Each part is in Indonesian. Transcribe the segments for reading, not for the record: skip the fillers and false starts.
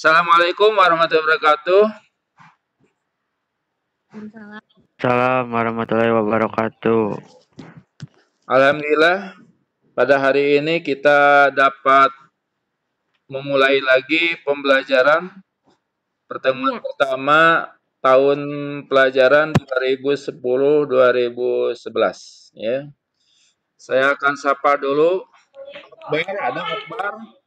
Assalamualaikum warahmatullahi wabarakatuh. Assalamualaikum warahmatullahi wabarakatuh. Alhamdulillah, pada hari ini kita dapat memulai lagi pembelajaran pertemuan pertama tahun pelajaran 2010-2011 ya. Saya akan sapa dulu. Akbar, ada Akbar?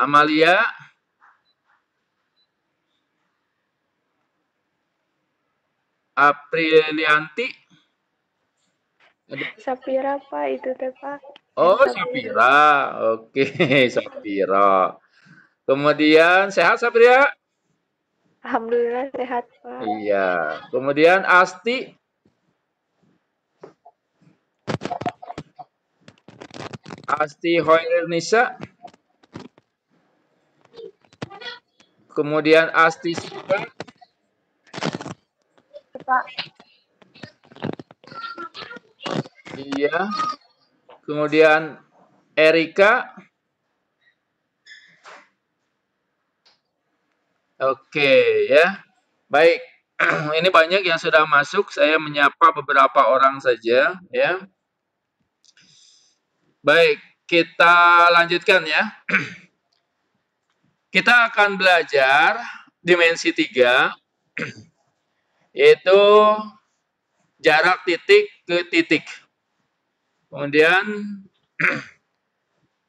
Amalia? Aprilianti? Sapira Pak, itu teh Pak. Oh, Sapira. Oke, Sapira. Kemudian sehat Sapira? Alhamdulillah sehat Pak. Iya. Kemudian Asti? Asti Hoirnisa. Kemudian Asti Siva. Pak. Iya. Kemudian Erika. Oke ya. Baik. Ini banyak yang sudah masuk. Saya menyapa beberapa orang saja ya. Baik, kita lanjutkan ya. Kita akan belajar dimensi 3 yaitu jarak titik ke titik. Kemudian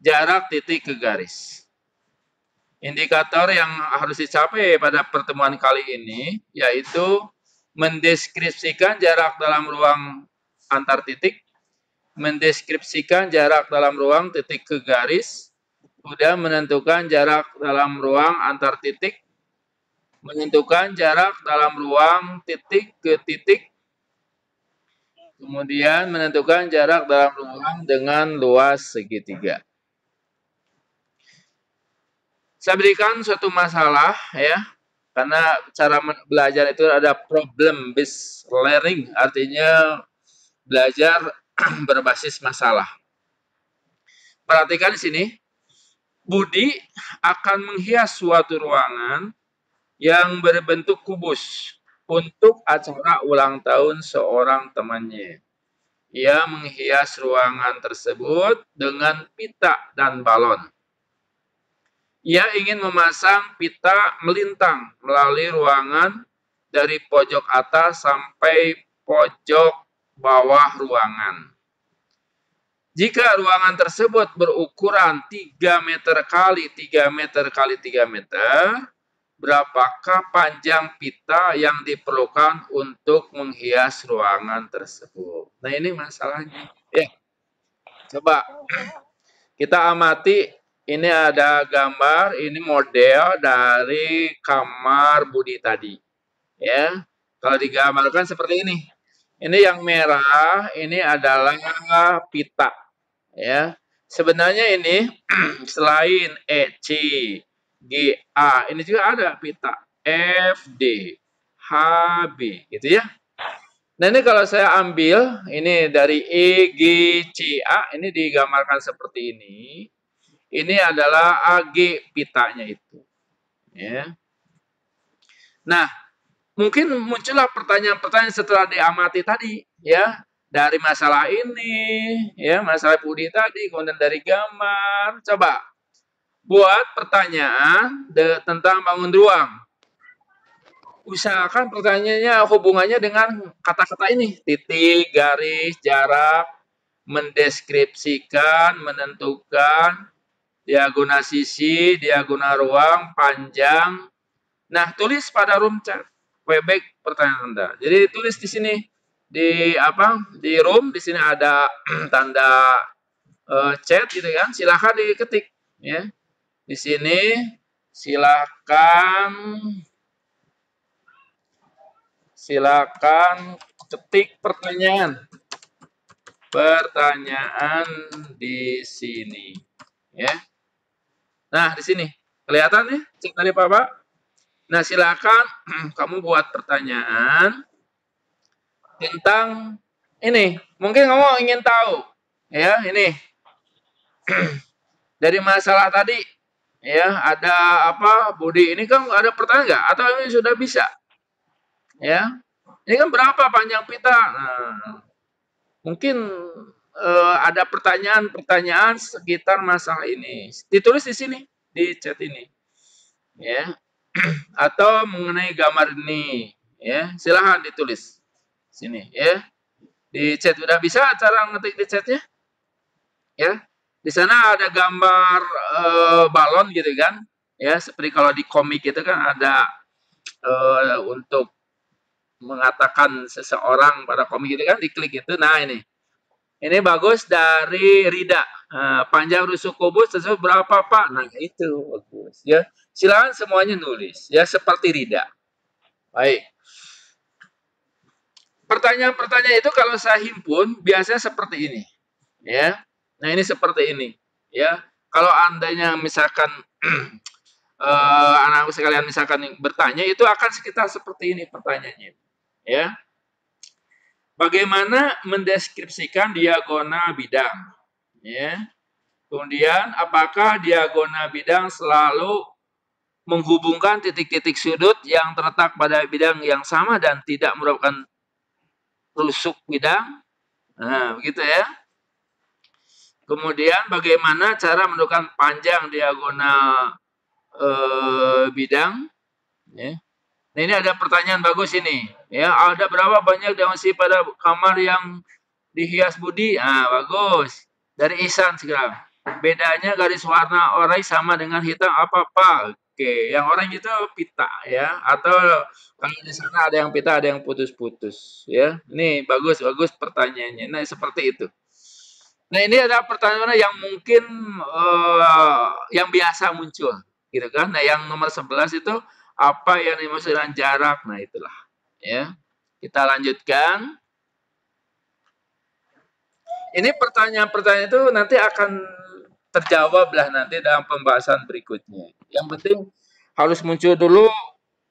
jarak titik ke garis. Indikator yang harus dicapai pada pertemuan kali ini yaitu mendeskripsikan jarak dalam ruang antar titik, mendeskripsikan jarak dalam ruang titik ke garis, kemudian menentukan jarak dalam ruang antar titik, menentukan jarak dalam ruang titik ke titik, kemudian menentukan jarak dalam ruang dengan luas segitiga. Saya berikan suatu masalah ya, karena cara belajar itu ada problem based learning, artinya belajar berbasis masalah. Perhatikan di sini, Budi akan menghias suatu ruangan yang berbentuk kubus untuk acara ulang tahun seorang temannya. Ia menghias ruangan tersebut dengan pita dan balon. Ia ingin memasang pita melintang melalui ruangan dari pojok atas sampai pojok bawah ruangan. Jika ruangan tersebut berukuran 3 meter kali 3 meter kali 3 meter, berapakah panjang pita yang diperlukan untuk menghias ruangan tersebut? Nah, ini masalahnya. Ya. Coba kita amati. Ini ada gambar, ini model dari kamar Budi tadi. Ya. Kalau digambarkan seperti ini. Ini yang merah, ini adalah pita. Ya. Sebenarnya ini selain EC, GA, ini juga ada pita FD, HB, gitu ya. Nah, ini kalau saya ambil, ini dari EGCA, ini digambarkan seperti ini. Ini adalah AG pitanya itu. Ya. Nah, mungkin muncullah pertanyaan-pertanyaan setelah diamati tadi, ya. Dari masalah ini, ya, masalah Budi tadi, kemudian dari gambar. Coba buat pertanyaan tentang bangun ruang. Usahakan pertanyaannya hubungannya dengan kata-kata ini. Titik, garis, jarak, mendeskripsikan, menentukan, diagonal sisi, diagonal ruang, panjang. Nah, tulis pada room chat. Webback pertanyaan Anda. Jadi tulis di sini di Di room di sini ada tanda chat gitu kan. Silakan diketik ya. Di sini silakan ketik pertanyaan di sini ya. Nah, di sini kelihatan ya cek dari Bapak. Nah, silakan kamu buat pertanyaan tentang ini. Mungkin kamu ingin tahu Ya, ini. Dari masalah tadi, ya, ada apa, Budi? Ini kan ada pertanyaan nggak? Atau ini sudah bisa? Ya, ini kan berapa panjang pita? Nah, mungkin ada pertanyaan-pertanyaan sekitar masalah ini. Ditulis di sini, di chat ini. Ya, atau mengenai gambar ini. Ya, silahkan ditulis sini. Ya, di chat udah bisa cara ngetik di chatnya? Ya, di sana ada gambar balon gitu kan? Ya, seperti kalau di komik itu kan ada untuk mengatakan seseorang pada komik itu kan diklik itu. Nah, ini bagus dari Rida. Panjang rusuk kubus tersebut berapa, Pak? Nah, itu bagus ya. Silakan semuanya nulis ya seperti Rida. Baik. Pertanyaan-pertanyaan itu kalau saya himpun biasanya seperti ini. Ya. Nah, ini seperti ini, ya. Kalau andanya misalkan anak-anak sekalian misalkan bertanya itu akan sekitar seperti ini pertanyaannya. Ya. Bagaimana mendeskripsikan diagonal bidang? Ya. Kemudian, apakah diagonal bidang selalu menghubungkan titik-titik sudut yang terletak pada bidang yang sama dan tidak merupakan rusuk bidang? Nah, begitu ya. Kemudian, bagaimana cara menentukan panjang diagonal bidang? Ya. Nah, ini ada pertanyaan bagus ini. Ya, ada berapa banyak dimensi pada kamar yang dihias Budi? Ah, bagus. Dari Ihsan sekarang. Bedanya garis warna oranye sama dengan hitam apa, Pak? Oke, yang oranye itu pita ya. Atau kalau di sana ada yang pita, ada yang putus-putus ya. Ini bagus pertanyaannya. Nah, seperti itu. Nah, ini ada pertanyaan yang mungkin yang biasa muncul, gitu kan? Nah, yang nomor 11 itu apa yang dimaksud dengan jarak? Nah, itulah. Ya. Kita lanjutkan. Ini pertanyaan-pertanyaan itu nanti akan terjawab lah nanti dalam pembahasan berikutnya. Yang penting harus muncul dulu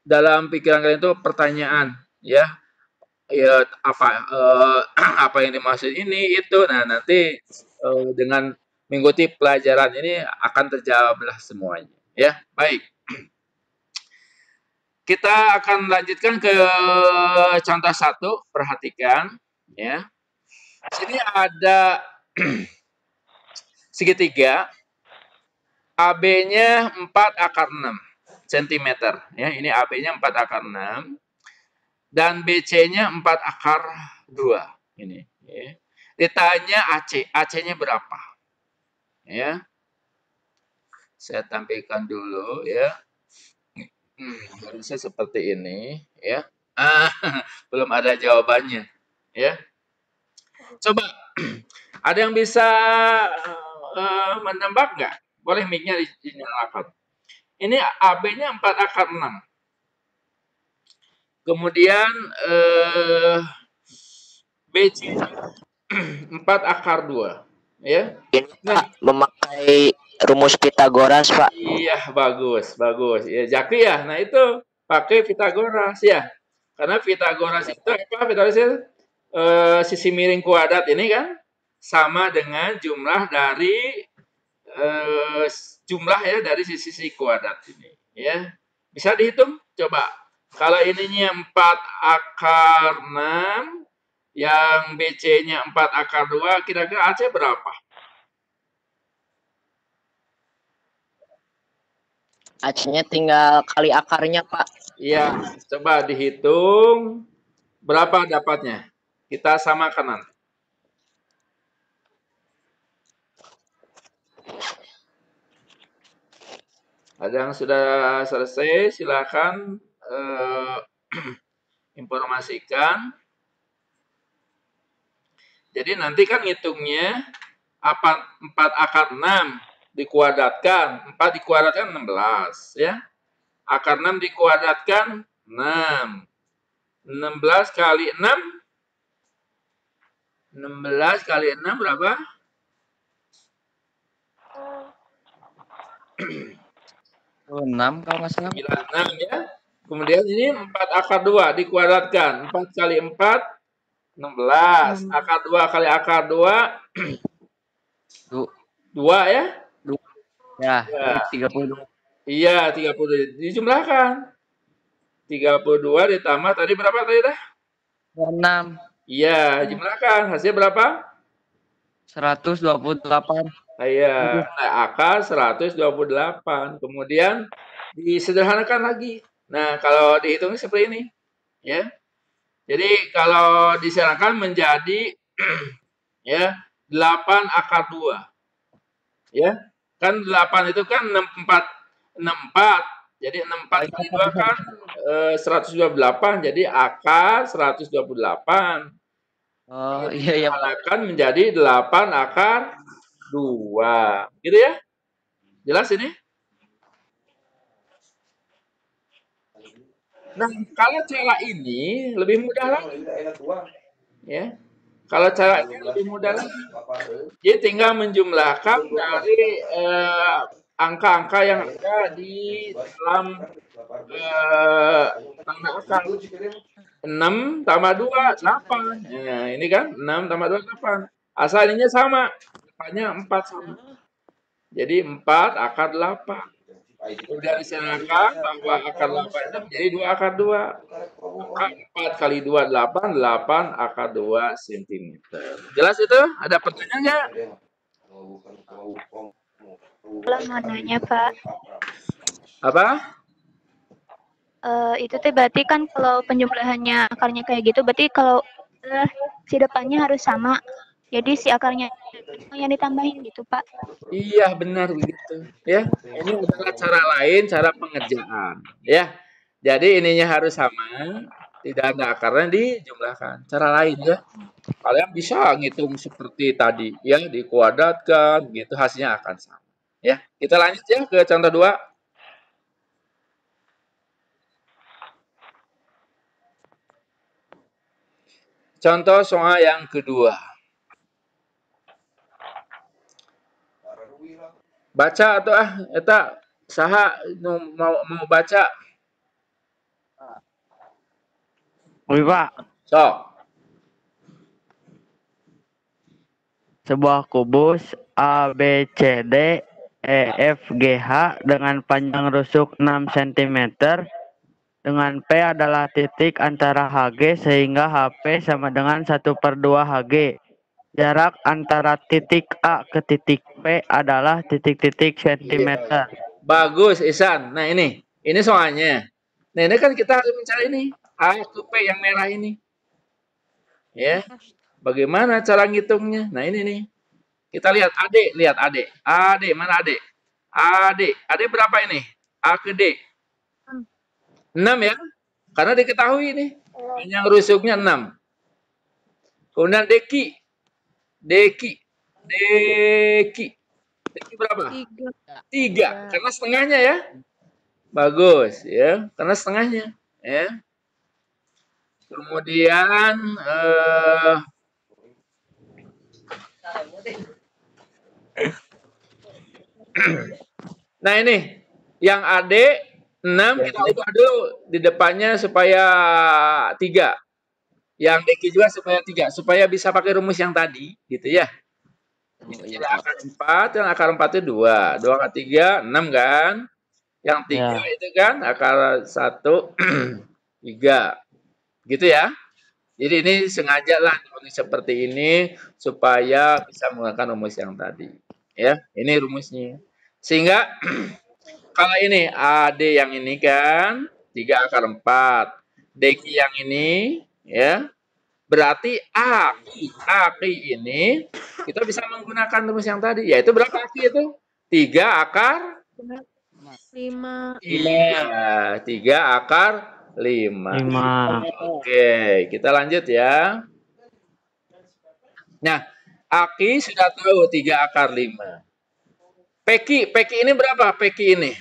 dalam pikiran kalian itu pertanyaan, ya. Ya apa yang dimaksud ini itu. Nah, nanti dengan mengikuti pelajaran ini akan terjawablah semuanya, ya. Baik. Kita akan lanjutkan ke contoh 1, perhatikan ya. Sini ada segitiga AB-nya 4 akar 6 cm ya. Ini AB-nya 4 akar 6 dan BC-nya 4 akar 2 ini ya. Ditanya AC, AC-nya berapa? Ya. Saya tampilkan dulu ya. Harusnya seperti ini ya. Belum ada jawabannya ya. Coba ada yang bisa menebak nggak? Boleh mic-nya dinyalakan. Ini AB-nya 4 akar 6. Kemudian BC-nya 4 akar 2 ya. Ini Pak memakai rumus Pitagoras, Pak. Iya, bagus. Ya, Jaki ya. Nah, itu pakai Pitagoras ya. Karena Pitagoras itu apa? Pitagoras itu sisi miring kuadrat ini kan sama dengan jumlah dari jumlah ya dari sisi kuadrat ini ya. Bisa dihitung coba. Kalau ininya 4 akar 6 yang BC-nya 4 akar 2 kira-kira AC berapa? AC-nya tinggal kali akarnya, Pak. Iya, coba dihitung berapa dapatnya. Kita samakan nanti. Ada yang sudah selesai, silakan informasikan. Jadi nanti kan ngitungnya 4 akar 6 dikuadratkan, 4 dikuadratkan 16 ya. Akar 6 dikuadratkan 6. 16 kali 6 16 kali 6 berapa? 6 kalau nggak salah. 96 ya. Kemudian ini 4 akar 2 dikuadratkan. 4 kali 4 16. Akar 2 kali akar 2 2 ya? Ya, Ya. 32. Iya, 30 dijumlahkan. 32 ditambah tadi berapa tadi dah? 6. Iya, jumlahkan. Hasilnya berapa? 128. Iya, nah, akar 128. Kemudian disederhanakan lagi. Nah, kalau dihitung seperti ini, ya. Jadi kalau disederhanakan menjadi ya 8 akar 2. Ya. Kan 8 itu kan 64. Jadi 64 kali 2 kan 128. Jadi akar 128. Oh, Kalau iya Pak. disederhanakan menjadi 8 akar 2. Gitu ya? Jelas ini? Nah, kalau cara ini lebih mudah lagi. Ya. Kalau cara ini lebih mudah lagi. Jadi tinggal menjumlahkan dari angka-angka yang ada di dalam tanda akar. 6 tambah 2, 8. Nah, ini kan 6 tambah 2, 8. Asal ininya sama. Depannya 4 sama. Jadi 4 akar 8. Kemudian disanakan bahwa akar 8 itu menjadi 2 akar 2. Maka 4 kali 2, 8. 8 akar 2 cm. Jelas itu? Ada pertanyaan nggak? Kalau mau nanya, Pak, Apa? itu teh berarti kan kalau penjumlahannya akarnya kayak gitu, berarti kalau si depannya harus sama. Jadi si akarnya yang ditambahin gitu, Pak. Iya, benar begitu. Ya, ini adalah cara lain, cara pengerjaan. Ya, jadi ininya harus sama, tidak ada akarnya dijumlahkan. Cara lain ya. Kalian bisa ngitung seperti tadi, ya, dikuadratkan, gitu hasilnya akan sama. Ya, kita lanjut ya ke contoh 2. Contoh soal yang kedua. Baca atau eta saha mau baca? Wih, Pak. Sok. Sebuah kubus ABCD EFGH dengan panjang rusuk 6 cm dengan P adalah titik antara HG sehingga HP sama dengan 1/2 HG. Jarak antara titik A ke titik P adalah titik-titik centimeter. Bagus, Isan. Nah, ini soalnya. Nah, ini kan kita harus mencari ini A ke P yang merah ini. Ya. Bagaimana cara ngitungnya? Nah, ini nih. Kita lihat adik. Adik, mana adik? Adik berapa ini? A ke D. 6 ya. Karena diketahui ini. Yang rusuknya 6. Kemudian Deki. Deki berapa? 3. Karena setengahnya ya. Bagus ya. Karena setengahnya. Ya. Kemudian nah ini yang AD 6 kita ubah dulu di depannya supaya 3. Yang DQ juga supaya 3 supaya bisa pakai rumus yang tadi gitu ya. Jadi akar 4, yang akar 4 itu 2. 2 akar 3 6 kan? Yang 3 itu kan akar 1 3. Gitu ya. Jadi ini sengaja lah seperti ini supaya bisa menggunakan rumus yang tadi. Ya, ini rumusnya. Sehingga kalau ini AD yang ini kan 3 akar 4. DQ yang ini ya. Berarti AQ ini kita bisa menggunakan rumus yang tadi. Yaitu berapa AQ itu? 3 akar 5. Iya, 3 akar 5. Oke, kita lanjut ya. Nah, Aki sudah tahu 3 akar 5. Peki ini berapa? Peki ini.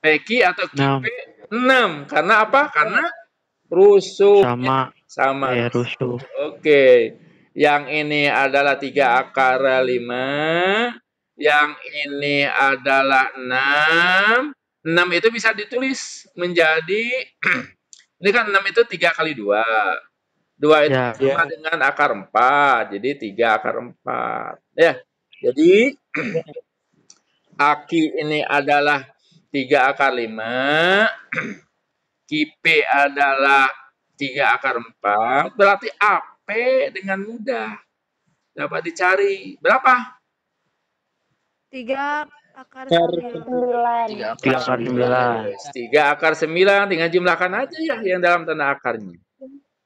Peki atau KP 6. Karena apa? Karena rusuk. Sama. Rusuk. Oke. Yang ini adalah 3 akar 5. Yang ini adalah 6. 6 itu bisa ditulis menjadi ini kan 6 itu 3 kali 2. 2 itu Ya. sama dengan akar 4. Jadi 3 akar 4. Ya. Jadi Aki ini adalah 3 akar 5. Kipe adalah 3 akar 4. Berarti AP dengan mudah dapat dicari. Berapa? 3 akar 9. 9. 3 akar 9. 3 akar 9. Tinggal jumlahkan aja ya yang dalam tanda akarnya.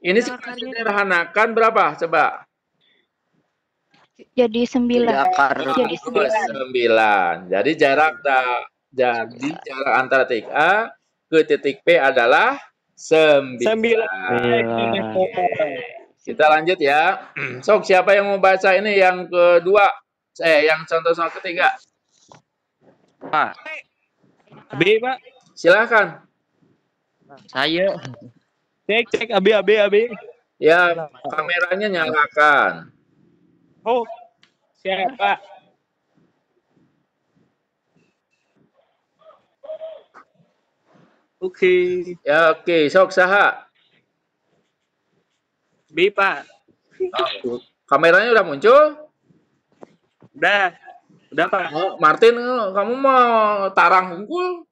Ini Tiga sekarang akarnya sederhanakan berapa? Coba. Jadi 9. akar Jadi 9. 9. Jadi jarak antara titik A ke titik P adalah 9. Kita lanjut ya. Sok, siapa yang mau baca ini yang kedua? Yang contoh soal ketiga. Pak. AB, Pak. Silakan. Saya. Cek AB. Ya, kameranya nyalakan. Oh, siapa? Oke. Ya, oke. Sok, saha. B, Pak. Kameranya udah muncul? Udah, Pak. Oh, Martin, kamu mau tarang unggul?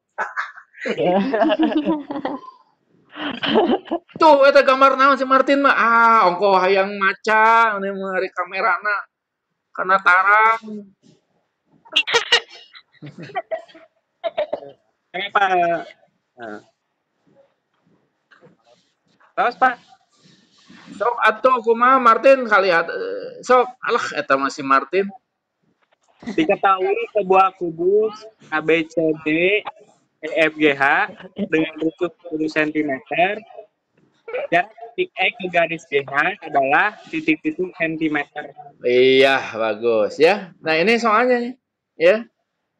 Tuh, eta gambar naon si Martin mah. Ongko hayang maca ini mari kamerana karena tarang. Kenapa? Nah. Terus, Pak. Sok atuh kumaha Martin kali sok alah eta masih Martin. Diketahui sebuah kubus ABCD EFGH dengan rusuk 10 cm. Jarak titik E ke garis GH adalah titik-titik centimeter. Iya, bagus ya. Nah, ini soalnya nih, ya.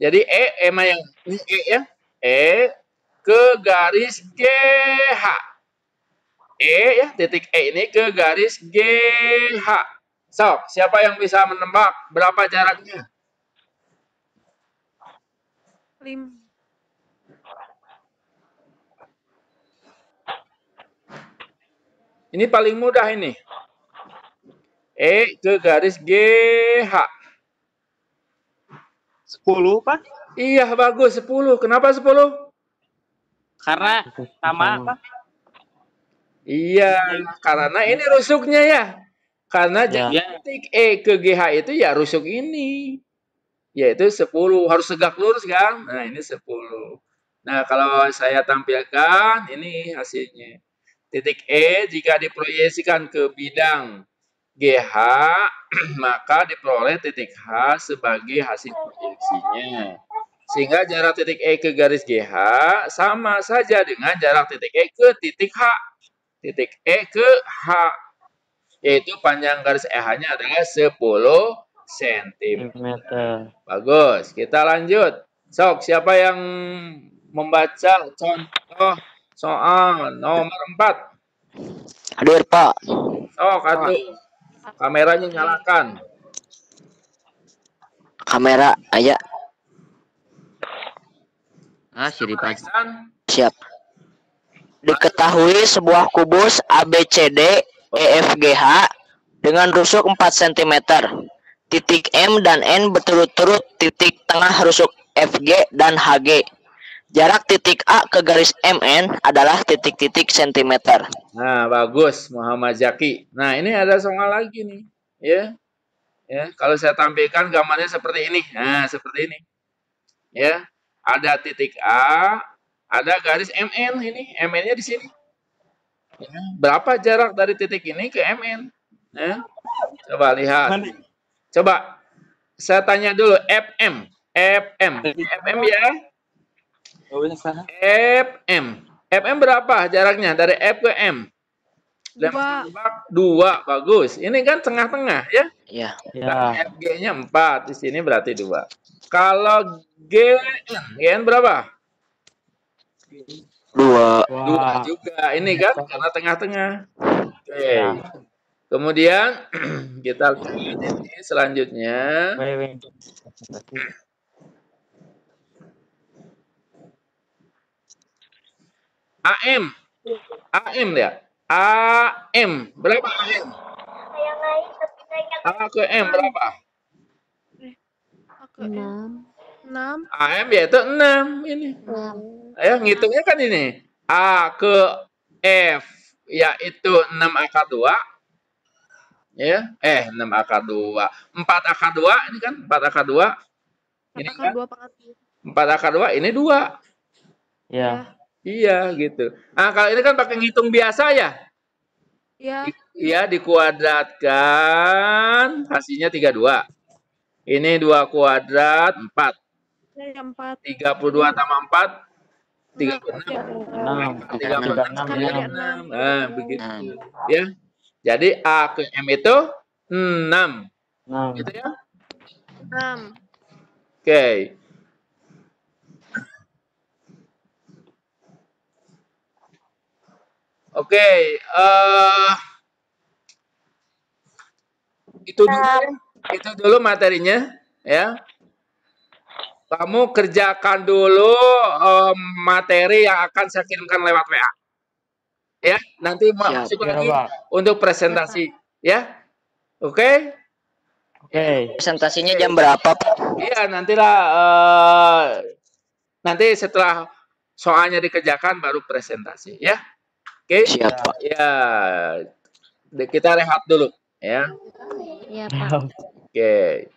Jadi E mah yang ini E ya. E ke garis GH. E ya, titik E ini ke garis GH. Sok, siapa yang bisa menebak berapa jaraknya? 5. Ini paling mudah ini. E ke garis GH. 10, Pak. Iya, bagus 10. Kenapa 10? Karena sama, Pak. Iya, karena ini rusuknya ya. Karena titik E ke GH itu ya rusuk ini. Yaitu 10. Harus tegak lurus kan? Nah, ini 10. Nah, kalau saya tampilkan, ini hasilnya. Titik E jika diproyeksikan ke bidang GH, maka diperoleh titik H sebagai hasil proyeksinya. Sehingga jarak titik E ke garis GH sama saja dengan jarak titik E ke titik H. Titik E ke H. Yaitu panjang garis EH-nya adalah 10 cm. Bagus, kita lanjut. Sok, siapa yang membaca contoh soal nomor 4? Hadir, Pak. Sok, atuh. Kameranya nyalakan. Kamera aya. Siri, Pak. Siap. Diketahui sebuah kubus ABCD EFGH dengan rusuk 4 cm. Titik M dan N berturut-turut titik tengah rusuk FG dan HG. Jarak titik A ke garis MN adalah titik-titik sentimeter. Nah, bagus Muhammad Zaki. Nah, ini ada soal lagi nih, ya. Ya, kalau saya tampilkan gambarnya seperti ini. Nah, seperti ini. Ya. Ada titik A, ada garis MN ini. MN-nya di sini. Ya. Berapa jarak dari titik ini ke MN? Ya. Coba lihat. Coba saya tanya dulu FM. FM ya. FM berapa jaraknya dari F ke M? 2. Bagus. Ini kan tengah-tengah ya? Iya. FG-nya 4. Di sini berarti 2. Kalau GN berapa? 2 juga. Ini kan karena tengah-tengah. Oke. Kemudian kita lihat ini selanjutnya. AM ya. AM. Berapa AM? A ke M berapa? Aku 6. AM yaitu 6 ini. Ayo ngitungnya kan ini. A ke F yaitu 6 akar 2. Ya, 6 akar 2. 4 akar 2 ini kan 4 akar 2. Ini kan 2 pangkat 4 akar 2 ini 2. Ya. Iya gitu. Nah, kalau ini kan pakai ngitung biasa ya. Ya. Iya, dikuadratkan hasilnya 32. Ini 2 kuadrat 4. Ya, 4. 32 tambah 4 36. 36. Nah, begitu. Ya. Jadi A ke M itu 6. Gitu ya. 6. Oke. Oke, itu dulu materinya ya. Kamu kerjakan dulu materi yang akan saya kirimkan lewat WA. Ya, nanti masuk lagi untuk presentasi ya. Oke? Presentasinya jam berapa, Pak? Iya, nantilah nanti setelah soalnya dikerjakan baru presentasi ya. Oke? Siap, Pak. Ya. Kita rehat dulu ya. Iya, Pak. Oke.